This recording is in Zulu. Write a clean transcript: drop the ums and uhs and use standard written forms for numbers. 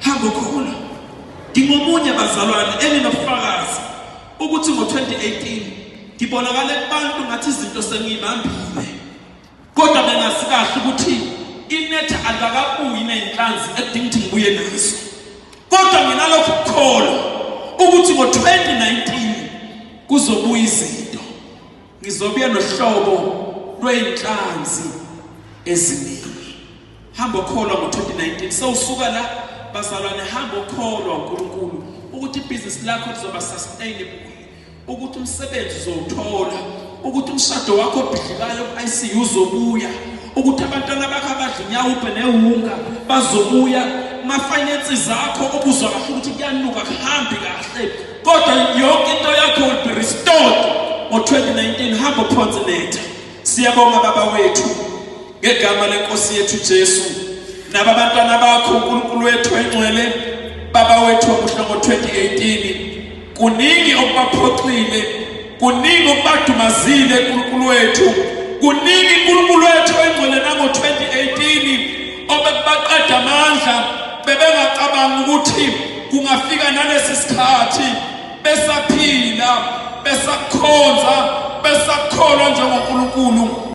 Hambo khona. Ngingomunye bazalwane enginofakazi ukuthi ngo-2018 ngibonakala kubantu ngathi izinto sengibambile. Kodwa bengazi kahle ukuthi inetha akakabuyi nenhlanzi edinga ukuthi ngibuye nazo. Kodwa nginalokho ukukholwa ukuthi ngo-2019 kuzobuya izinto. Ngizobuya nohlobo lweinhlanzi eziningi. Hamba ukholwa ngo-2019 sewusuka la bazalwane, hamba ukholwa uNkulunkulu ukuthi ibhizinisi lakho lizoba sustainable, ukuthi umsebenzi uzowuthola, ukuthi umshado wakho obhidlikayo ku-ICU uzobuya, ukuthi abantwana bakho abadla inyawupe nehunga bazobuya, ama-finances zakho obuzwa kahle ukuthi kuyanuka kuhambi kahle, kodwa yonke into yakho will be restored ngo-2019. Hamba uphonsinetha. Siyabonga baba wethu ngegama lenkosi yethu Jesu, naba abantwana bakho uNkulunkulu wethu engcwele, baba wethu omuhle ngo-2018 kuningi okubaphoxile, kuningi okubadumazile uNkulunkulu wethu, kuningi uNkulunkulu wethu engcwele nango-2018 obekubaqeda amandla, bebengacabanga ukuthi kungafika nalesi sikhathi besaphila, besakhonza, besakholwa njengoNkulunkulu.